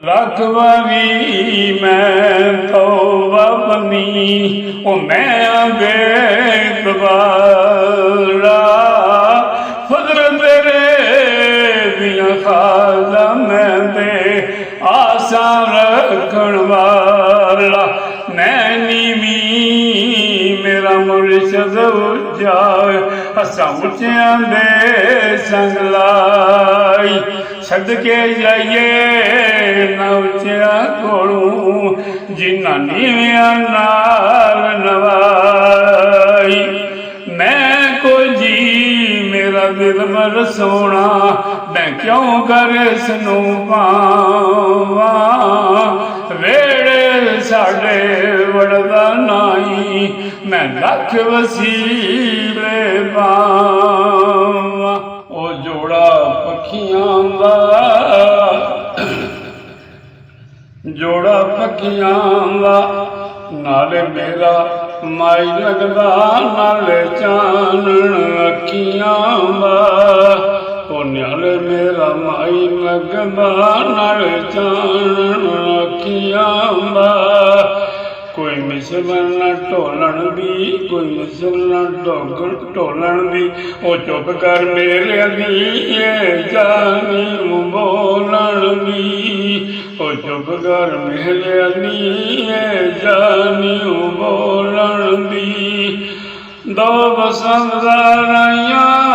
ਲੱਖ ਵਾਰੀ ਮੈਂ ਤੌਬਾ ਬੰਨੀ ਉਹ ਮੈਂ ਅੱਗੇ ਦੁਬਾਰਾ ਫਜ਼ਲ ਤੇਰੇ ਦੀਆਂ ਖਾਜ਼ਾਂ ਮੈਂ ਤੇ ਆਸਾਂ ਰੱਖਣ ਵਾਲਾ ਮੈਂ ਨੀਵੀਂ ਮੇਰਾ ਮੁਰਸ਼ਦ ਉੱਚਾ ਅਸਾਂ ਉੱਚਿਆਂ ਦੇ ਸੰਗ ਲਾਈ ਸਦਕੇ ਜਾਈਏ ਨਾ ਉੱਚਿਆਂ ਕੋਲੋਂ ਜਿਨ੍ਹਾਂ ਨੀਵਿਆਂ ਨਾਲ ਨਵਾਈ ਮੈਂ ਕੋਈ ਜੀ ਮੇਰਾ ਦਿਲ ਮਰ ਸੋਣਾ ਮੈਂ ਕਿਉਂ ਕਰ ਇਸ ਨੂੰ ਪਾਵਾਂ ਵੇੜੇ ਸਾਡੇ ਵੜਦਾ ਨਾਈ ਮੈਂ ਲੱਖ ਵਸੀਲੇ ਪਾਵਾਂ ਉਹ ਜੋੜਾ ਪੱਖੀਆਂ ਦਾ ਨਾਲੇ ਮੇਰਾ ਮਾਈ ਲੱਗਦਾ ਨਾਲੇ ਚਾਨਣ ਅੱਖੀਆਂ ਦਾ ਉਹ ਨਾਲੇ ਮੇਰਾ ਮਾਈ ਲੱਗਦਾ ਨਾਲੇ ਚਾਨਣ ਅੱਖੀਆਂ ਦਾ ਕੋਈ ਮਿਸਲ ਨਾ ਢੋਲਣ ਦੀ ਕੋਈ ਮਿਸਲ ਨਾ ਢੋਲਣ ਦੀ ਉਹ ਚੁੱਪ ਕਰ ਮੇਰੇ ਦੀ ਜਾਨੀ ਬੋਲਣ ਦੀ ਉਹ ਚੁੱਪ ਕਰ ਮੇਰੇ ਦੀ ਜਾਨੀ ਬੋਲਣ ਦੀ ਦੋ ਬਸੰਤ ਰਾਈਆਂ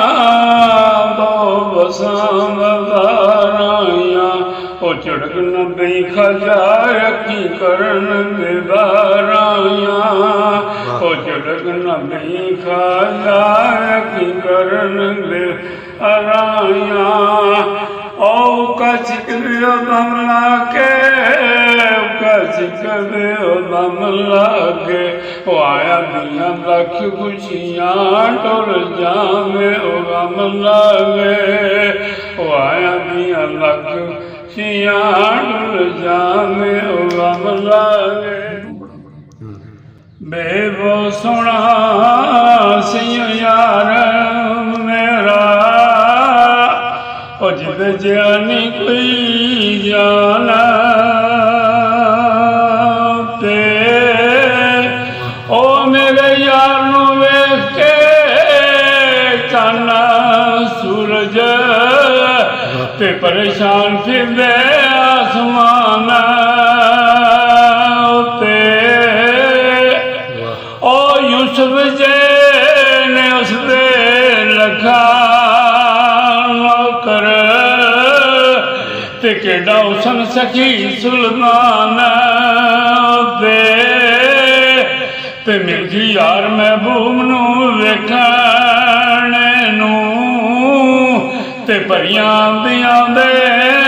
ਉਹ ਝੜਕ ਨਾ ਦਈ ਖਜਾ ਕੀ ਕਰਨ ਦੇ ਦਾਰਾਇਆ ਉਹ ਝੜਕ ਨਾ ਦਈ ਖਜਾ ਕੀ ਕਰਨ ਦੇ ਅਰਾਇਆ ਉਹ ਕਛਕ ਦਿਓ ਦਮ ਲਾਗੇ ਕਛਕ ਦਿਓ ਦਮ ਲਾਗੇ ਉਹ ਆਇਆ ਦੀਆਂ ਲੱਖ ਖੁਸ਼ੀਆਂ ਟੁਰ ਜਾਵੇ ਉਹ ਗਮ ਲਾਗੇ ਉਹ ਆਇਆ ਦੀਆਂ ਲੱਖ ਜਾਵੇ ਉਹ ਗਮ ਲਾਗੇ ਬੇਬੋ ਸੁਣਾ ਸੀ ਯਾਰ ਮੇਰਾ ਉਹ ਜਿਦ ਜਾਨੀ ਕੋਈ ਜਾਣਾ ਤੇ ਉਹ ਮੇਰੇ ਯਾਰ ਨੂੰ ਵੇਖ ਕੇ ਚਾਨਾ ਸੂਰਜ ਤੇ ਪਰੇਸ਼ਾਨ ਫਿਰਦੇ ਆਸਮਾਨ ਉੱਤੇ ਉਹ ਯੂਸਫ ਜੇ ਨੇ ਉਸਦੇ ਲੱਖਾਂ ਨੌਕਰ ਤੇ ਕਿਹੜਾ ਉਸਨ ਸਖੀ ਸੁਲਤਾਨ ਉੱਤੇ ਤੇ ਮਿਲ ਜੀ ਯਾਰ ਮਹਿਬੂਬ ਨੂੰ ਵੇਖਣ ਨੂੰ ਤੇ ਭਰੀਆਂ ਆਉਂਦੇ